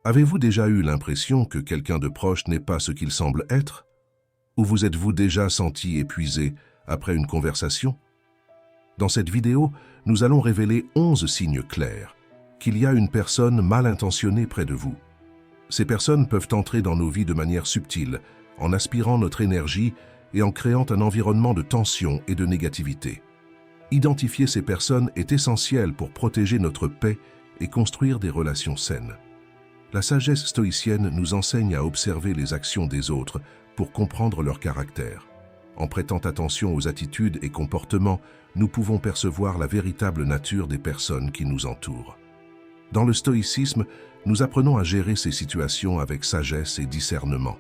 Avez-vous déjà eu l'impression que quelqu'un de proche n'est pas ce qu'il semble être? Ou vous êtes-vous déjà senti épuisé après une conversation? Dans cette vidéo, nous allons révéler 11 signes clairs qu'il y a une personne mal intentionnée près de vous. Ces personnes peuvent entrer dans nos vies de manière subtile, en aspirant notre énergie et en créant un environnement de tension et de négativité. Identifier ces personnes est essentiel pour protéger notre paix et construire des relations saines. La sagesse stoïcienne nous enseigne à observer les actions des autres pour comprendre leur caractère. En prêtant attention aux attitudes et comportements, nous pouvons percevoir la véritable nature des personnes qui nous entourent. Dans le stoïcisme, nous apprenons à gérer ces situations avec sagesse et discernement.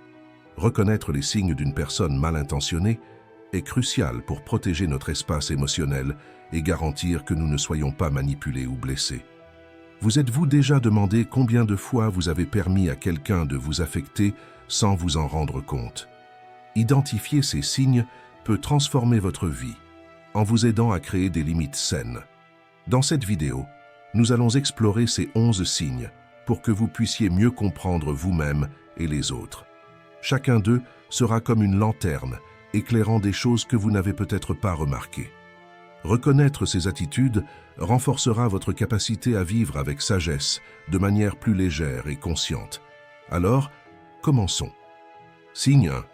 Reconnaître les signes d'une personne mal intentionnée est crucial pour protéger notre espace émotionnel et garantir que nous ne soyons pas manipulés ou blessés. Vous êtes-vous déjà demandé combien de fois vous avez permis à quelqu'un de vous affecter sans vous en rendre compte? Identifier ces signes peut transformer votre vie en vous aidant à créer des limites saines. Dans cette vidéo, nous allons explorer ces 11 signes pour que vous puissiez mieux comprendre vous-même et les autres. Chacun d'eux sera comme une lanterne, éclairant des choses que vous n'avez peut-être pas remarquées. Reconnaître ces attitudes renforcera votre capacité à vivre avec sagesse, de manière plus légère et consciente. Alors, commençons. Signe 1.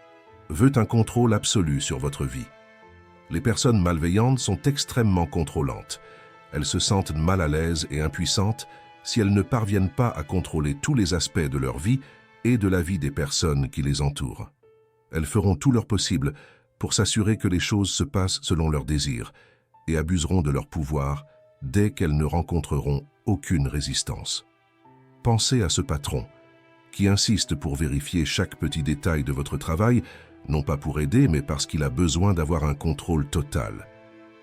Veut un contrôle absolu sur votre vie. Les personnes malveillantes sont extrêmement contrôlantes. Elles se sentent mal à l'aise et impuissantes si elles ne parviennent pas à contrôler tous les aspects de leur vie et de la vie des personnes qui les entourent. Elles feront tout leur possible pour s'assurer que les choses se passent selon leurs désirs et abuseront de leur pouvoir dès qu'elles ne rencontreront aucune résistance. Pensez à ce patron qui insiste pour vérifier chaque petit détail de votre travail, non pas pour aider, mais parce qu'il a besoin d'avoir un contrôle total.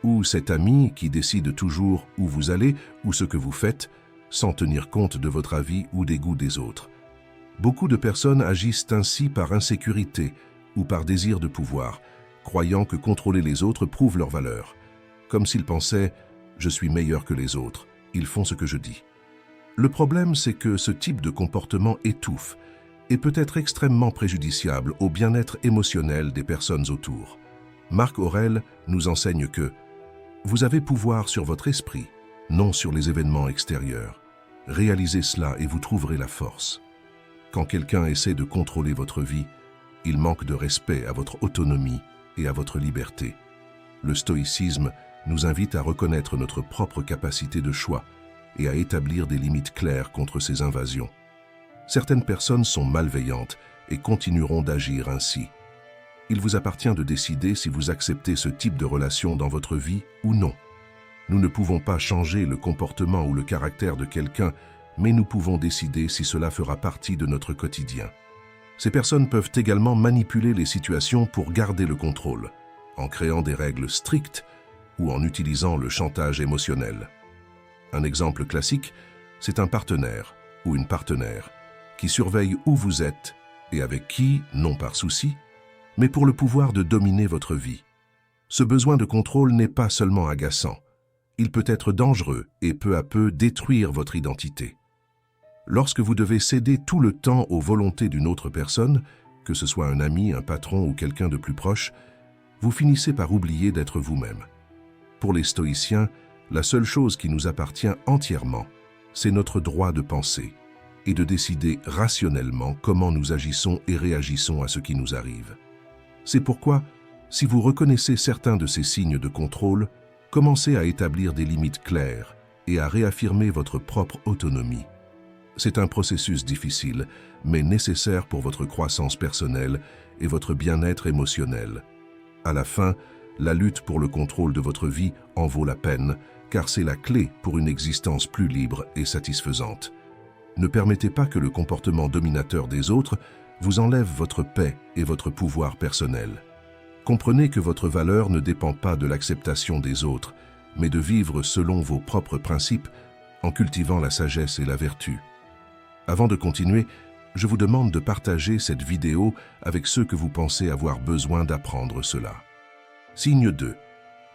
Ou cet ami qui décide toujours où vous allez ou ce que vous faites, sans tenir compte de votre avis ou des goûts des autres. Beaucoup de personnes agissent ainsi par insécurité ou par désir de pouvoir, croyant que contrôler les autres prouve leur valeur. Comme s'ils pensaient « je suis meilleur que les autres, ils font ce que je dis ». Le problème, c'est que ce type de comportement étouffe et peut être extrêmement préjudiciable au bien-être émotionnel des personnes autour. Marc Aurèle nous enseigne que « vous avez pouvoir sur votre esprit, non sur les événements extérieurs. Réalisez cela et vous trouverez la force. » Quand quelqu'un essaie de contrôler votre vie, il manque de respect à votre autonomie et à votre liberté. Le stoïcisme nous invite à reconnaître notre propre capacité de choix et à établir des limites claires contre ces invasions. Certaines personnes sont malveillantes et continueront d'agir ainsi. Il vous appartient de décider si vous acceptez ce type de relation dans votre vie ou non. Nous ne pouvons pas changer le comportement ou le caractère de quelqu'un, mais nous pouvons décider si cela fera partie de notre quotidien. Ces personnes peuvent également manipuler les situations pour garder le contrôle, en créant des règles strictes ou en utilisant le chantage émotionnel. Un exemple classique, c'est un partenaire ou une partenaire qui surveille où vous êtes et avec qui, non par souci, mais pour le pouvoir de dominer votre vie. Ce besoin de contrôle n'est pas seulement agaçant, il peut être dangereux et peu à peu détruire votre identité. Lorsque vous devez céder tout le temps aux volontés d'une autre personne, que ce soit un ami, un patron ou quelqu'un de plus proche, vous finissez par oublier d'être vous-même. Pour les stoïciens, la seule chose qui nous appartient entièrement, c'est notre droit de penser et de décider rationnellement comment nous agissons et réagissons à ce qui nous arrive. C'est pourquoi, si vous reconnaissez certains de ces signes de contrôle, commencez à établir des limites claires et à réaffirmer votre propre autonomie. C'est un processus difficile, mais nécessaire pour votre croissance personnelle et votre bien-être émotionnel. À la fin, la lutte pour le contrôle de votre vie en vaut la peine, car c'est la clé pour une existence plus libre et satisfaisante. Ne permettez pas que le comportement dominateur des autres vous enlève votre paix et votre pouvoir personnel. Comprenez que votre valeur ne dépend pas de l'acceptation des autres, mais de vivre selon vos propres principes en cultivant la sagesse et la vertu. Avant de continuer, je vous demande de partager cette vidéo avec ceux que vous pensez avoir besoin d'apprendre cela. Signe 2.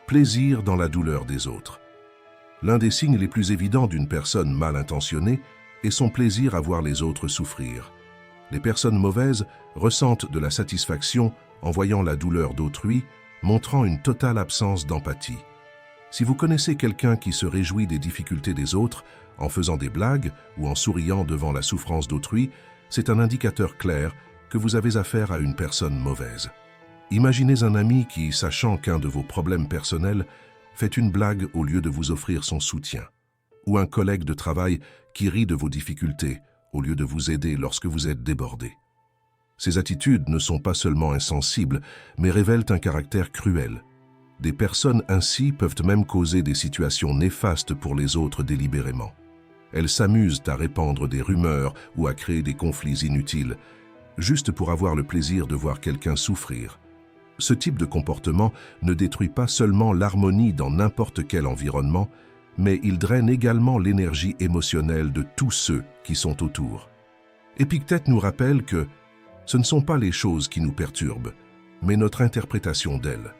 Plaisir dans la douleur des autres. L'un des signes les plus évidents d'une personne mal intentionnée et son plaisir à voir les autres souffrir. Les personnes mauvaises ressentent de la satisfaction en voyant la douleur d'autrui, montrant une totale absence d'empathie. Si vous connaissez quelqu'un qui se réjouit des difficultés des autres, en faisant des blagues ou en souriant devant la souffrance d'autrui, c'est un indicateur clair que vous avez affaire à une personne mauvaise. Imaginez un ami qui, sachant qu'un de vos problèmes personnels, fait une blague au lieu de vous offrir son soutien. Ou un collègue de travail qui rit de vos difficultés au lieu de vous aider lorsque vous êtes débordé. Ces attitudes ne sont pas seulement insensibles, mais révèlent un caractère cruel. Des personnes ainsi peuvent même causer des situations néfastes pour les autres délibérément. Elles s'amusent à répandre des rumeurs ou à créer des conflits inutiles, juste pour avoir le plaisir de voir quelqu'un souffrir. Ce type de comportement ne détruit pas seulement l'harmonie dans n'importe quel environnement, mais il draine également l'énergie émotionnelle de tous ceux qui sont autour. Épictète nous rappelle que ce ne sont pas les choses qui nous perturbent, mais notre interprétation d'elles.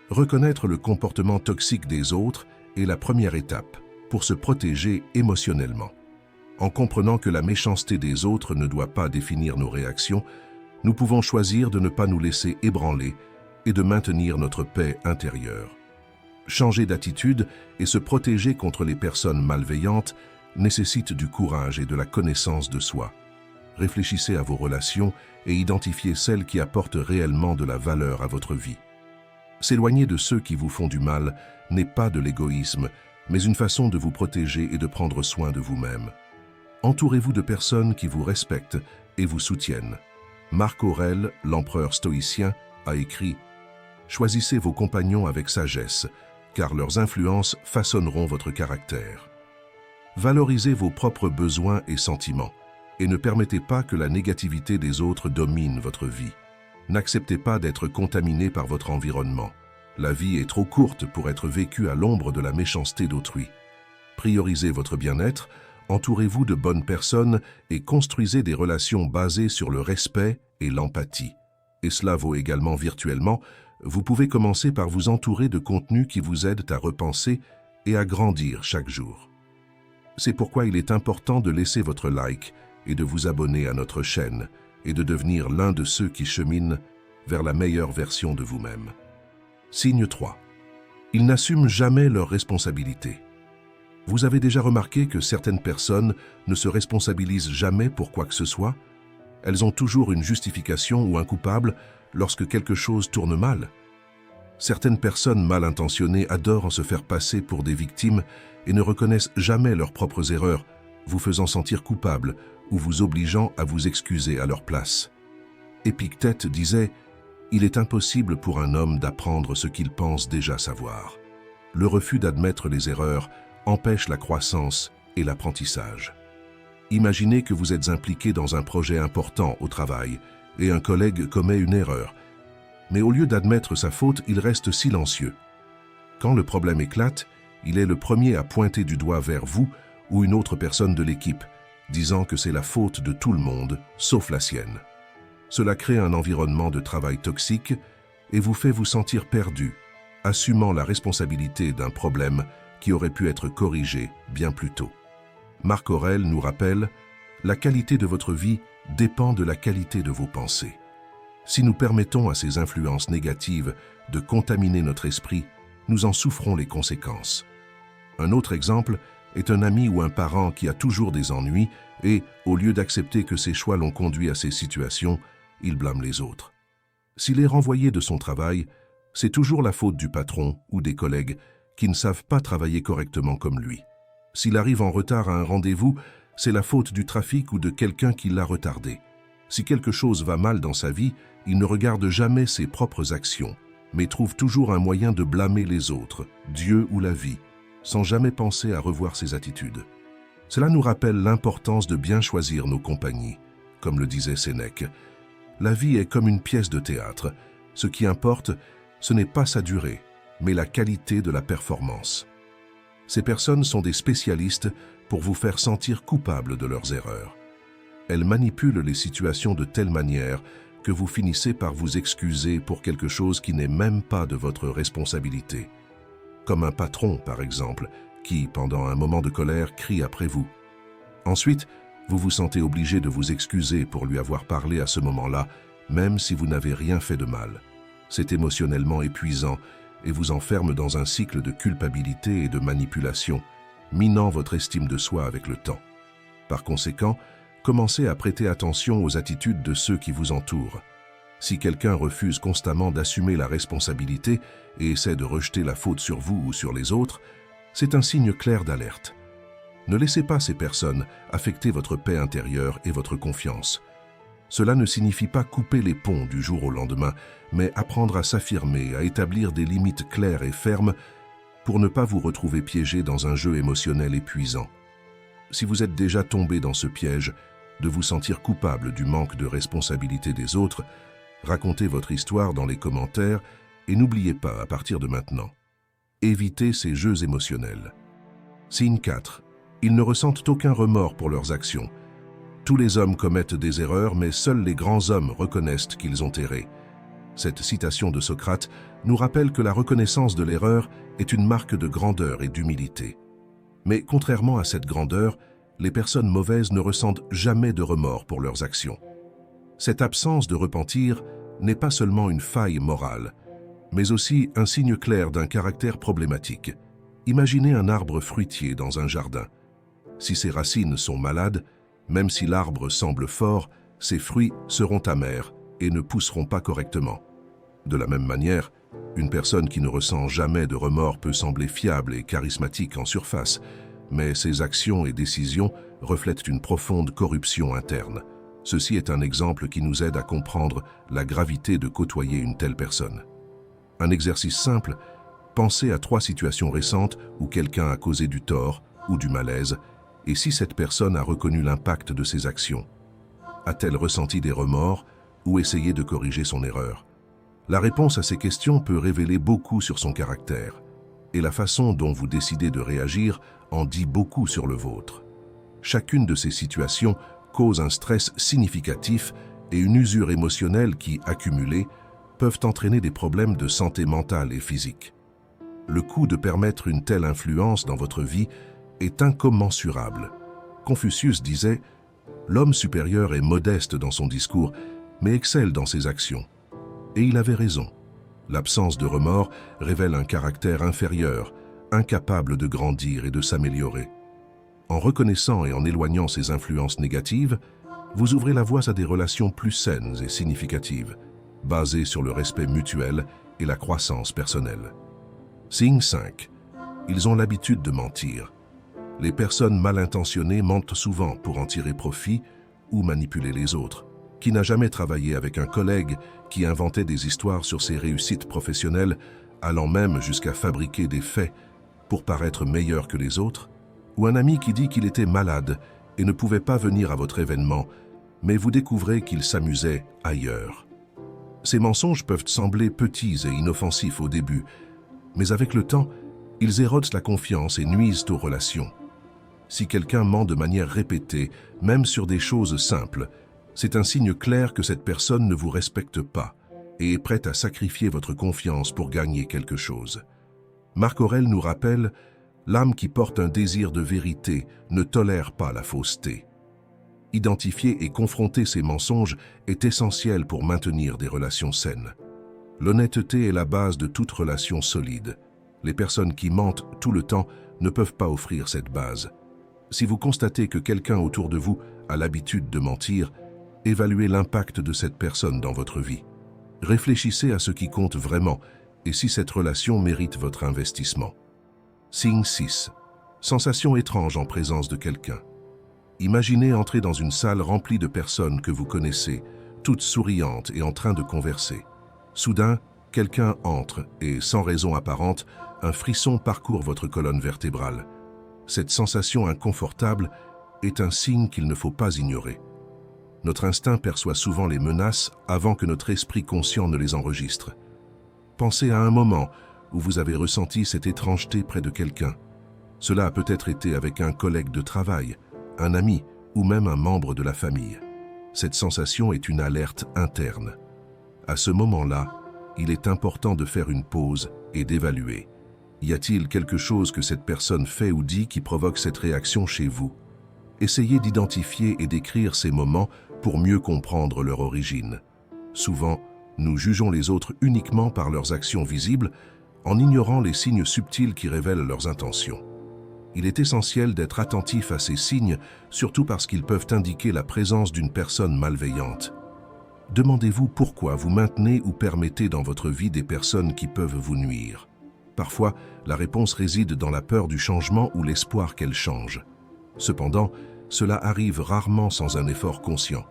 Reconnaître le comportement toxique des autres est la première étape pour se protéger émotionnellement. En comprenant que la méchanceté des autres ne doit pas définir nos réactions, nous pouvons choisir de ne pas nous laisser ébranler et de maintenir notre paix intérieure. Changer d'attitude et se protéger contre les personnes malveillantes nécessite du courage et de la connaissance de soi. Réfléchissez à vos relations et identifiez celles qui apportent réellement de la valeur à votre vie. S'éloigner de ceux qui vous font du mal n'est pas de l'égoïsme, mais une façon de vous protéger et de prendre soin de vous-même. Entourez-vous de personnes qui vous respectent et vous soutiennent. Marc Aurèle, l'empereur stoïcien, a écrit « Choisissez vos compagnons avec sagesse, car leurs influences façonneront votre caractère. » Valorisez vos propres besoins et sentiments, et ne permettez pas que la négativité des autres domine votre vie. N'acceptez pas d'être contaminé par votre environnement. La vie est trop courte pour être vécue à l'ombre de la méchanceté d'autrui. Priorisez votre bien-être, entourez-vous de bonnes personnes et construisez des relations basées sur le respect et l'empathie. Et cela vaut également virtuellement. Vous pouvez commencer par vous entourer de contenus qui vous aident à repenser et à grandir chaque jour. C'est pourquoi il est important de laisser votre like et de vous abonner à notre chaîne et de devenir l'un de ceux qui cheminent vers la meilleure version de vous-même. Signe 3. Ils n'assument jamais leurs responsabilités. Vous avez déjà remarqué que certaines personnes ne se responsabilisent jamais pour quoi que ce soit? Elles ont toujours une justification ou un coupable lorsque quelque chose tourne mal. Certaines personnes mal intentionnées adorent se faire passer pour des victimes et ne reconnaissent jamais leurs propres erreurs, vous faisant sentir coupable ou vous obligeant à vous excuser à leur place. Épictète disait « Il est impossible pour un homme d'apprendre ce qu'il pense déjà savoir. » Le refus d'admettre les erreurs empêche la croissance et l'apprentissage. Imaginez que vous êtes impliqué dans un projet important au travail et un collègue commet une erreur. Mais au lieu d'admettre sa faute, il reste silencieux. Quand le problème éclate, il est le premier à pointer du doigt vers vous ou une autre personne de l'équipe, disant que c'est la faute de tout le monde, sauf la sienne. Cela crée un environnement de travail toxique et vous fait vous sentir perdu, assumant la responsabilité d'un problème qui aurait pu être corrigé bien plus tôt. Marc Aurèle nous rappelle « La qualité de votre vie dépend de la qualité de vos pensées. » Si nous permettons à ces influences négatives de contaminer notre esprit, nous en souffrons les conséquences. Un autre exemple est un ami ou un parent qui a toujours des ennuis et, au lieu d'accepter que ses choix l'ont conduit à ces situations, il blâme les autres. S'il est renvoyé de son travail, c'est toujours la faute du patron ou des collègues qui ne savent pas travailler correctement comme lui. S'il arrive en retard à un rendez-vous, c'est la faute du trafic ou de quelqu'un qui l'a retardé. Si quelque chose va mal dans sa vie, il ne regarde jamais ses propres actions, mais trouve toujours un moyen de blâmer les autres, Dieu ou la vie, sans jamais penser à revoir ses attitudes. Cela nous rappelle l'importance de bien choisir nos compagnies. Comme le disait Sénèque, la vie est comme une pièce de théâtre. Ce qui importe, ce n'est pas sa durée, mais la qualité de la performance. Ces personnes sont des spécialistes pour vous faire sentir coupable de leurs erreurs. Elles manipulent les situations de telle manière que vous finissez par vous excuser pour quelque chose qui n'est même pas de votre responsabilité. Comme un patron, par exemple, qui, pendant un moment de colère, crie après vous. Ensuite, Vous vous sentez obligé de vous excuser pour lui avoir parlé à ce moment-là, même si vous n'avez rien fait de mal. C'est émotionnellement épuisant et vous enferme dans un cycle de culpabilité et de manipulation, minant votre estime de soi avec le temps. Par conséquent, commencez à prêter attention aux attitudes de ceux qui vous entourent. Si quelqu'un refuse constamment d'assumer la responsabilité et essaie de rejeter la faute sur vous ou sur les autres, c'est un signe clair d'alerte. Ne laissez pas ces personnes affecter votre paix intérieure et votre confiance. Cela ne signifie pas couper les ponts du jour au lendemain, mais apprendre à s'affirmer, à établir des limites claires et fermes pour ne pas vous retrouver piégé dans un jeu émotionnel épuisant. Si vous êtes déjà tombé dans ce piège, de vous sentir coupable du manque de responsabilité des autres, racontez votre histoire dans les commentaires et n'oubliez pas, à partir de maintenant, évitez ces jeux émotionnels. Signe 4. Ils ne ressentent aucun remords pour leurs actions. Tous les hommes commettent des erreurs, mais seuls les grands hommes reconnaissent qu'ils ont erré. Cette citation de Socrate nous rappelle que la reconnaissance de l'erreur est une marque de grandeur et d'humilité. Mais contrairement à cette grandeur, les personnes mauvaises ne ressentent jamais de remords pour leurs actions. Cette absence de repentir n'est pas seulement une faille morale, mais aussi un signe clair d'un caractère problématique. Imaginez un arbre fruitier dans un jardin. Si ses racines sont malades, même si l'arbre semble fort, ses fruits seront amers et ne pousseront pas correctement. De la même manière, une personne qui ne ressent jamais de remords peut sembler fiable et charismatique en surface, mais ses actions et décisions reflètent une profonde corruption interne. Ceci est un exemple qui nous aide à comprendre la gravité de côtoyer une telle personne. Un exercice simple, pensez à 3 situations récentes où quelqu'un a causé du tort ou du malaise, et si cette personne a reconnu l'impact de ses actions. A-t-elle ressenti des remords ou essayé de corriger son erreur? La réponse à ces questions peut révéler beaucoup sur son caractère, et la façon dont vous décidez de réagir en dit beaucoup sur le vôtre. Chacune de ces situations cause un stress significatif et une usure émotionnelle qui, accumulées, peuvent entraîner des problèmes de santé mentale et physique. Le coût de permettre une telle influence dans votre vie est incommensurable. Confucius disait « L'homme supérieur est modeste dans son discours, mais excelle dans ses actions. » Et il avait raison. L'absence de remords révèle un caractère inférieur, incapable de grandir et de s'améliorer. En reconnaissant et en éloignant ces influences négatives, vous ouvrez la voie à des relations plus saines et significatives, basées sur le respect mutuel et la croissance personnelle. Signe 5. Ils ont l'habitude de mentir. Les personnes mal intentionnées mentent souvent pour en tirer profit ou manipuler les autres. Qui n'a jamais travaillé avec un collègue qui inventait des histoires sur ses réussites professionnelles, allant même jusqu'à fabriquer des faits pour paraître meilleur que les autres? Ou un ami qui dit qu'il était malade et ne pouvait pas venir à votre événement, mais vous découvrez qu'il s'amusait ailleurs. Ces mensonges peuvent sembler petits et inoffensifs au début, mais avec le temps, ils érodent la confiance et nuisent aux relations. Si quelqu'un ment de manière répétée, même sur des choses simples, c'est un signe clair que cette personne ne vous respecte pas et est prête à sacrifier votre confiance pour gagner quelque chose. Marc Aurèle nous rappelle « L'âme qui porte un désir de vérité ne tolère pas la fausseté ». Identifier et confronter ces mensonges est essentiel pour maintenir des relations saines. L'honnêteté est la base de toute relation solide. Les personnes qui mentent tout le temps ne peuvent pas offrir cette base. Si vous constatez que quelqu'un autour de vous a l'habitude de mentir, évaluez l'impact de cette personne dans votre vie. Réfléchissez à ce qui compte vraiment et si cette relation mérite votre investissement. Signe 6. Sensation étrange en présence de quelqu'un. Imaginez entrer dans une salle remplie de personnes que vous connaissez, toutes souriantes et en train de converser. Soudain, quelqu'un entre et, sans raison apparente, un frisson parcourt votre colonne vertébrale. Cette sensation inconfortable est un signe qu'il ne faut pas ignorer. Notre instinct perçoit souvent les menaces avant que notre esprit conscient ne les enregistre. Pensez à un moment où vous avez ressenti cette étrangeté près de quelqu'un. Cela a peut-être été avec un collègue de travail, un ami ou même un membre de la famille. Cette sensation est une alerte interne. À ce moment-là, il est important de faire une pause et d'évaluer. Y a-t-il quelque chose que cette personne fait ou dit qui provoque cette réaction chez vous? Essayez d'identifier et d'écrire ces moments pour mieux comprendre leur origine. Souvent, nous jugeons les autres uniquement par leurs actions visibles, en ignorant les signes subtils qui révèlent leurs intentions. Il est essentiel d'être attentif à ces signes, surtout parce qu'ils peuvent indiquer la présence d'une personne malveillante. Demandez-vous pourquoi vous maintenez ou permettez dans votre vie des personnes qui peuvent vous nuire. Parfois, la réponse réside dans la peur du changement ou l'espoir qu'elles changent. Cependant, cela arrive rarement sans un effort conscient.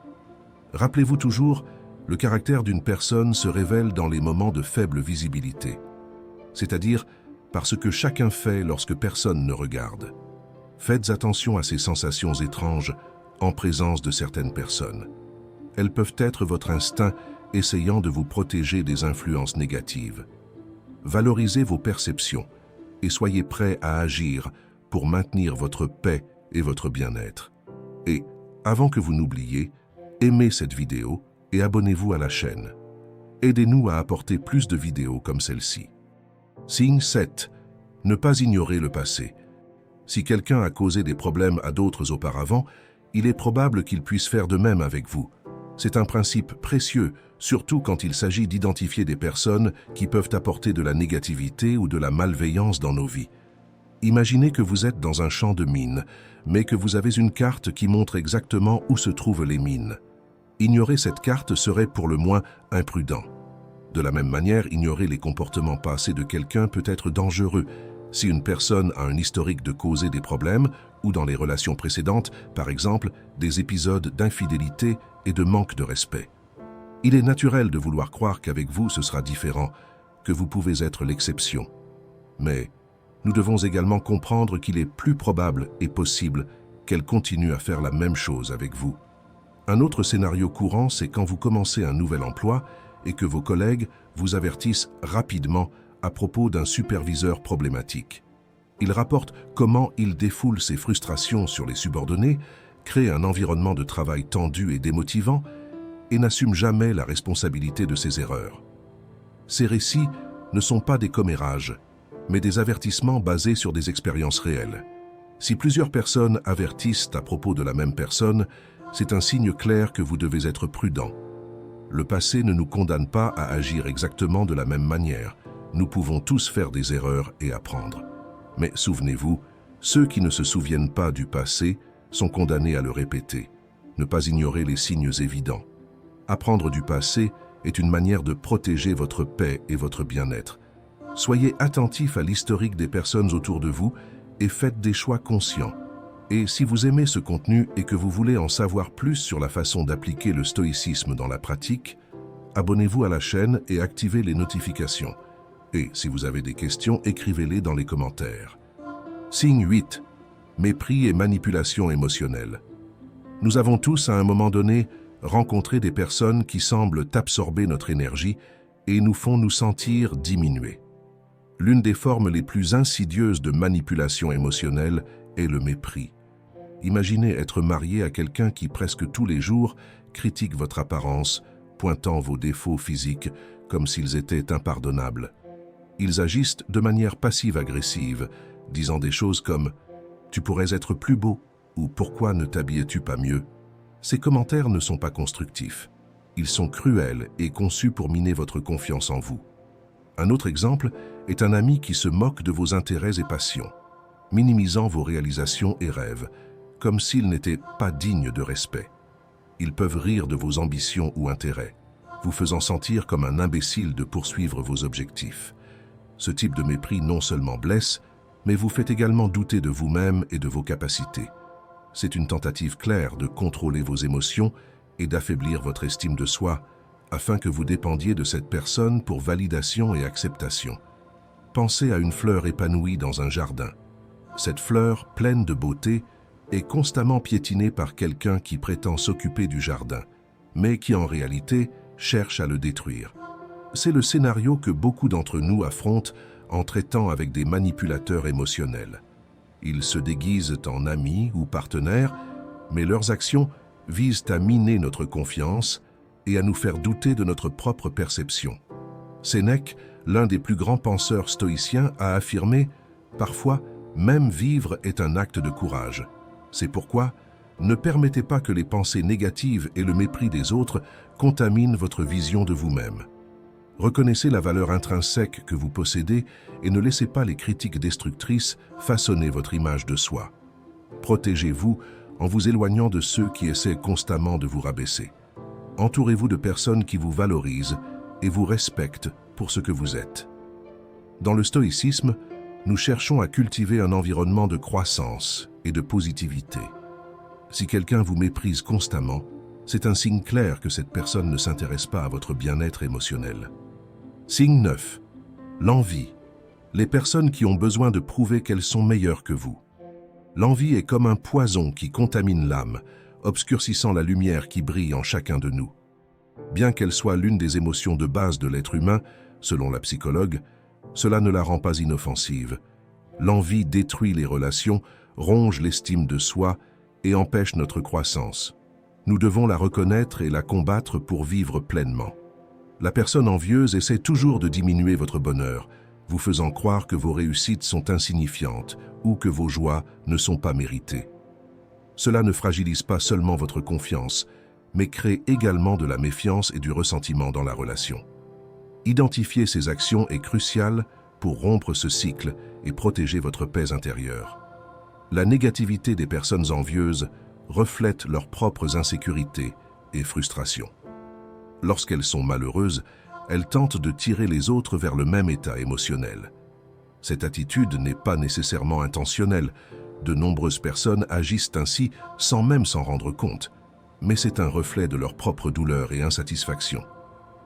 Rappelez-vous toujours, le caractère d'une personne se révèle dans les moments de faible visibilité, c'est-à-dire parce que chacun fait lorsque personne ne regarde. Faites attention à ces sensations étranges en présence de certaines personnes. Elles peuvent être votre instinct essayant de vous protéger des influences négatives. Valorisez vos perceptions et soyez prêts à agir pour maintenir votre paix et votre bien-être. Et, avant que vous n'oubliez, aimez cette vidéo et abonnez-vous à la chaîne. Aidez-nous à apporter plus de vidéos comme celle-ci. Signe 7. Ne pas ignorer le passé. Si quelqu'un a causé des problèmes à d'autres auparavant, il est probable qu'il puisse faire de même avec vous. C'est un principe précieux, surtout quand il s'agit d'identifier des personnes qui peuvent apporter de la négativité ou de la malveillance dans nos vies. Imaginez que vous êtes dans un champ de mines, mais que vous avez une carte qui montre exactement où se trouvent les mines. Ignorer cette carte serait pour le moins imprudent. De la même manière, ignorer les comportements passés de quelqu'un peut être dangereux. Si une personne a un historique de causer des problèmes, ou dans les relations précédentes, par exemple, des épisodes d'infidélité et de manque de respect. Il est naturel de vouloir croire qu'avec vous ce sera différent, que vous pouvez être l'exception. Mais nous devons également comprendre qu'il est plus probable et possible qu'elle continue à faire la même chose avec vous. Un autre scénario courant, c'est quand vous commencez un nouvel emploi et que vos collègues vous avertissent rapidement à propos d'un superviseur problématique. Ils rapportent comment il défoule ses frustrations sur les subordonnés, crée un environnement de travail tendu et démotivant et n'assume jamais la responsabilité de ses erreurs. Ces récits ne sont pas des commérages, mais des avertissements basés sur des expériences réelles. Si plusieurs personnes avertissent à propos de la même personne, c'est un signe clair que vous devez être prudent. Le passé ne nous condamne pas à agir exactement de la même manière. Nous pouvons tous faire des erreurs et apprendre. Mais souvenez-vous, ceux qui ne se souviennent pas du passé sont condamnés à le répéter. Ne pas ignorer les signes évidents. Apprendre du passé est une manière de protéger votre paix et votre bien-être. Soyez attentifs à l'historique des personnes autour de vous et faites des choix conscients. Et si vous aimez ce contenu et que vous voulez en savoir plus sur la façon d'appliquer le stoïcisme dans la pratique, abonnez-vous à la chaîne et activez les notifications. Et si vous avez des questions, écrivez-les dans les commentaires. Signe 8. Mépris et manipulation émotionnelle. Nous avons tous, à un moment donné, rencontré des personnes qui semblent absorber notre énergie et nous font nous sentir diminués. L'une des formes les plus insidieuses de manipulation émotionnelle est le mépris. Imaginez être marié à quelqu'un qui, presque tous les jours, critique votre apparence, pointant vos défauts physiques comme s'ils étaient impardonnables. Ils agissent de manière passive-agressive, disant des choses comme « Tu pourrais être plus beau » ou « Pourquoi ne t'habillais-tu pas mieux ?» Ces commentaires ne sont pas constructifs. Ils sont cruels et conçus pour miner votre confiance en vous. Un autre exemple est un ami qui se moque de vos intérêts et passions, minimisant vos réalisations et rêves, comme s'ils n'étaient pas dignes de respect. Ils peuvent rire de vos ambitions ou intérêts, vous faisant sentir comme un imbécile de poursuivre vos objectifs. Ce type de mépris non seulement blesse, mais vous fait également douter de vous-même et de vos capacités. C'est une tentative claire de contrôler vos émotions et d'affaiblir votre estime de soi, afin que vous dépendiez de cette personne pour validation et acceptation. Pensez à une fleur épanouie dans un jardin. Cette fleur, pleine de beauté, est constamment piétinée par quelqu'un qui prétend s'occuper du jardin, mais qui en réalité cherche à le détruire. C'est le scénario que beaucoup d'entre nous affrontent en traitant avec des manipulateurs émotionnels. Ils se déguisent en amis ou partenaires, mais leurs actions visent à miner notre confiance et à nous faire douter de notre propre perception. Sénèque, l'un des plus grands penseurs stoïciens, a affirmé « Parfois, même vivre est un acte de courage. C'est pourquoi, Ne permettez pas que les pensées négatives et le mépris des autres contaminent votre vision de vous-même. Reconnaissez la valeur intrinsèque que vous possédez et ne laissez pas les critiques destructrices façonner votre image de soi. Protégez-vous en vous éloignant de ceux qui essaient constamment de vous rabaisser. Entourez-vous de personnes qui vous valorisent et vous respectent pour ce que vous êtes. Dans le stoïcisme, nous cherchons à cultiver un environnement de croissance et de positivité. Si quelqu'un vous méprise constamment, c'est un signe clair que cette personne ne s'intéresse pas à votre bien-être émotionnel. Signe 9. L'envie. Les personnes qui ont besoin de prouver qu'elles sont meilleures que vous. L'envie est comme un poison qui contamine l'âme, obscurcissant la lumière qui brille en chacun de nous. Bien qu'elle soit l'une des émotions de base de l'être humain, selon la psychologue, cela ne la rend pas inoffensive. L'envie détruit les relations, ronge l'estime de soi et empêche notre croissance. Nous devons la reconnaître et la combattre pour vivre pleinement. La personne envieuse essaie toujours de diminuer votre bonheur, vous faisant croire que vos réussites sont insignifiantes ou que vos joies ne sont pas méritées. Cela ne fragilise pas seulement votre confiance, mais crée également de la méfiance et du ressentiment dans la relation. Identifier ces actions est crucial pour rompre ce cycle et protéger votre paix intérieure. La négativité des personnes envieuses reflète leurs propres insécurités et frustrations. Lorsqu'elles sont malheureuses, elles tentent de tirer les autres vers le même état émotionnel. Cette attitude n'est pas nécessairement intentionnelle. De nombreuses personnes agissent ainsi sans même s'en rendre compte, mais c'est un reflet de leur propre douleur et insatisfaction.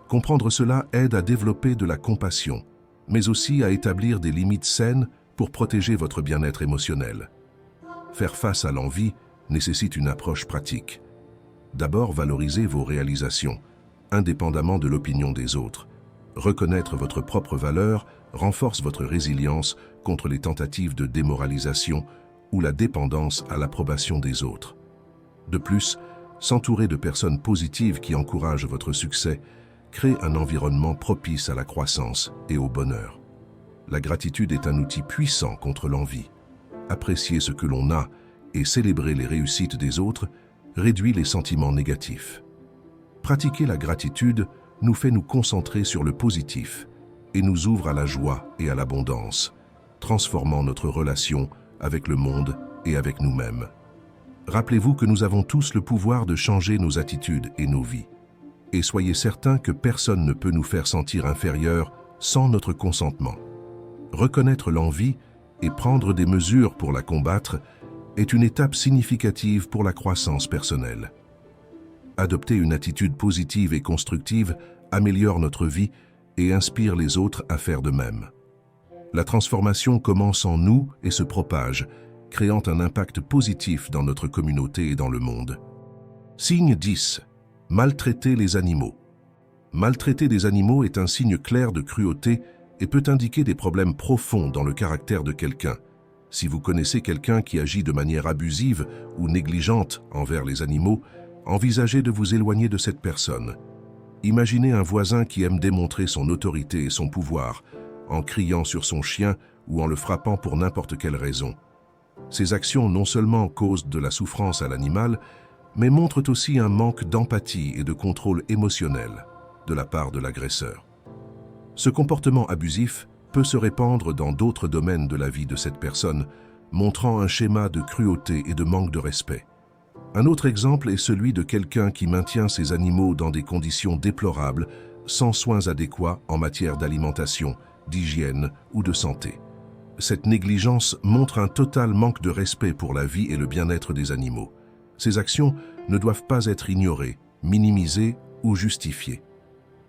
Comprendre cela aide à développer de la compassion, mais aussi à établir des limites saines pour protéger votre bien-être émotionnel. Faire face à l'envie nécessite une approche pratique. D'abord, valorisez vos réalisations, indépendamment de l'opinion des autres. Reconnaître votre propre valeur renforce votre résilience contre les tentatives de démoralisation ou la dépendance à l'approbation des autres. De plus, s'entourer de personnes positives qui encouragent votre succès crée un environnement propice à la croissance et au bonheur. La gratitude est un outil puissant contre l'envie. Apprécier ce que l'on a et célébrer les réussites des autres réduit les sentiments négatifs. Pratiquer la gratitude nous fait nous concentrer sur le positif et nous ouvre à la joie et à l'abondance, transformant notre relation avec le monde et avec nous-mêmes. Rappelez-vous que nous avons tous le pouvoir de changer nos attitudes et nos vies. Et soyez certains que personne ne peut nous faire sentir inférieurs sans notre consentement. Reconnaître l'envie et prendre des mesures pour la combattre est une étape significative pour la croissance personnelle. Adopter une attitude positive et constructive améliore notre vie et inspire les autres à faire de même. La transformation commence en nous et se propage, créant un impact positif dans notre communauté et dans le monde. Signe 10. Maltraiter les animaux. Maltraiter des animaux est un signe clair de cruauté et peut indiquer des problèmes profonds dans le caractère de quelqu'un. Si vous connaissez quelqu'un qui agit de manière abusive ou négligente envers les animaux, envisagez de vous éloigner de cette personne. Imaginez un voisin qui aime démontrer son autorité et son pouvoir, en criant sur son chien ou en le frappant pour n'importe quelle raison. Ces actions non seulement causent de la souffrance à l'animal, mais montrent aussi un manque d'empathie et de contrôle émotionnel de la part de l'agresseur. Ce comportement abusif peut se répandre dans d'autres domaines de la vie de cette personne, montrant un schéma de cruauté et de manque de respect. Un autre exemple est celui de quelqu'un qui maintient ses animaux dans des conditions déplorables, sans soins adéquats en matière d'alimentation, d'hygiène ou de santé. Cette négligence montre un total manque de respect pour la vie et le bien-être des animaux. Ces actions ne doivent pas être ignorées, minimisées ou justifiées.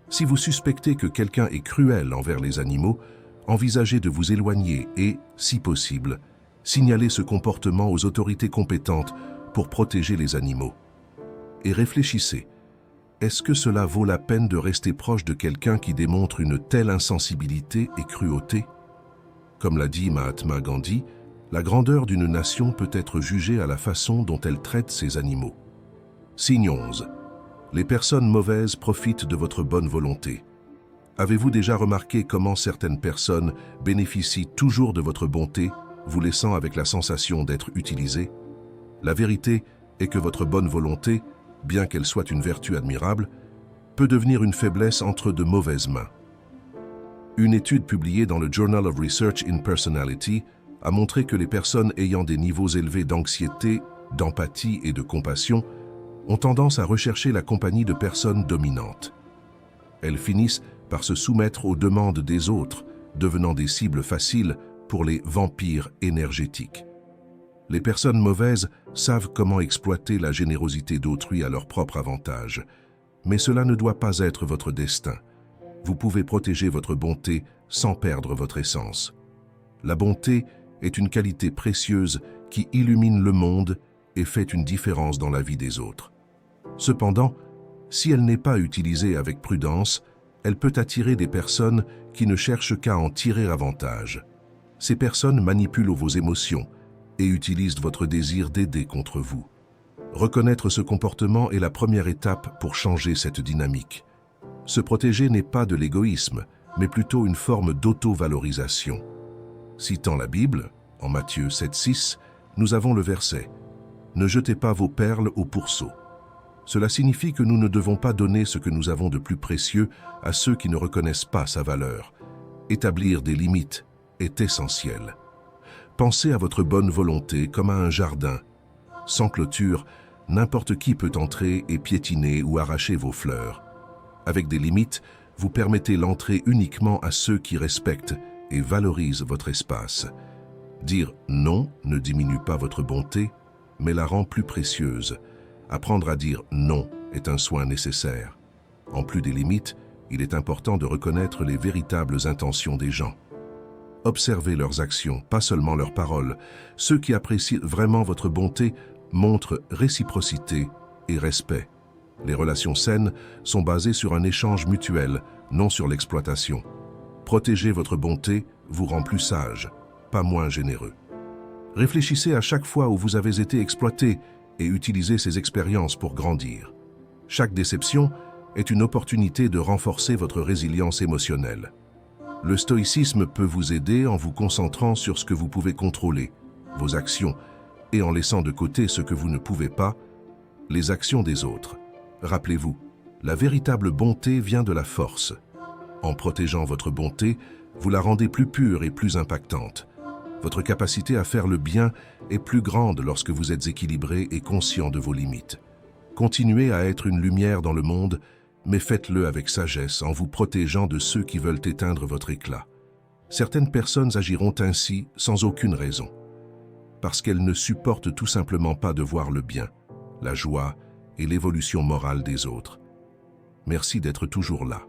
Si vous suspectez que quelqu'un est cruel envers les animaux, envisagez de vous éloigner et, si possible, signalez ce comportement aux autorités compétentes pour protéger les animaux. Et réfléchissez, est-ce que cela vaut la peine de rester proche de quelqu'un qui démontre une telle insensibilité et cruauté? Comme l'a dit Mahatma Gandhi, la grandeur d'une nation peut être jugée à la façon dont elle traite ses animaux. Signe 11. Les personnes mauvaises profitent de votre bonne volonté. Avez-vous déjà remarqué comment certaines personnes bénéficient toujours de votre bonté, vous laissant avec la sensation d'être utilisées? La vérité est que votre bonne volonté, bien qu'elle soit une vertu admirable, peut devenir une faiblesse entre de mauvaises mains. Une étude publiée dans le Journal of Research in Personality a montré que les personnes ayant des niveaux élevés d'anxiété, d'empathie et de compassion ont tendance à rechercher la compagnie de personnes dominantes. Elles finissent par se soumettre aux demandes des autres, devenant des cibles faciles pour les vampires énergétiques. Les personnes mauvaises savent comment exploiter la générosité d'autrui à leur propre avantage, mais cela ne doit pas être votre destin. Vous pouvez protéger votre bonté sans perdre votre essence. La bonté est une qualité précieuse qui illumine le monde et fait une différence dans la vie des autres. Cependant, si elle n'est pas utilisée avec prudence, elle peut attirer des personnes qui ne cherchent qu'à en tirer avantage. Ces personnes manipulent vos émotions et utilisent votre désir d'aider contre vous. Reconnaître ce comportement est la première étape pour changer cette dynamique. Se protéger n'est pas de l'égoïsme, mais plutôt une forme d'auto-valorisation. Citant la Bible, en Matthieu 7,6, nous avons le verset « Ne jetez pas vos perles au pourceau ». Cela signifie que nous ne devons pas donner ce que nous avons de plus précieux à ceux qui ne reconnaissent pas sa valeur. Établir des limites est essentiel. Pensez à votre bonne volonté comme à un jardin. Sans clôture, n'importe qui peut entrer et piétiner ou arracher vos fleurs. Avec des limites, vous permettez l'entrée uniquement à ceux qui respectent et valorisent votre espace. Dire non ne diminue pas votre bonté, mais la rend plus précieuse. Apprendre à dire non est un soin nécessaire. En plus des limites, il est important de reconnaître les véritables intentions des gens. Observez leurs actions, pas seulement leurs paroles. Ceux qui apprécient vraiment votre bonté montrent réciprocité et respect. Les relations saines sont basées sur un échange mutuel, non sur l'exploitation. Protéger votre bonté vous rend plus sage, pas moins généreux. Réfléchissez à chaque fois où vous avez été exploité et utilisez ces expériences pour grandir. Chaque déception est une opportunité de renforcer votre résilience émotionnelle. Le stoïcisme peut vous aider en vous concentrant sur ce que vous pouvez contrôler, vos actions, et en laissant de côté ce que vous ne pouvez pas, les actions des autres. Rappelez-vous, la véritable bonté vient de la force. En protégeant votre bonté, vous la rendez plus pure et plus impactante. Votre capacité à faire le bien est plus grande lorsque vous êtes équilibré et conscient de vos limites. Continuez à être une lumière dans le monde, mais faites-le avec sagesse en vous protégeant de ceux qui veulent éteindre votre éclat. Certaines personnes agiront ainsi sans aucune raison, parce qu'elles ne supportent tout simplement pas de voir le bien, la joie et l'évolution morale des autres. Merci d'être toujours là.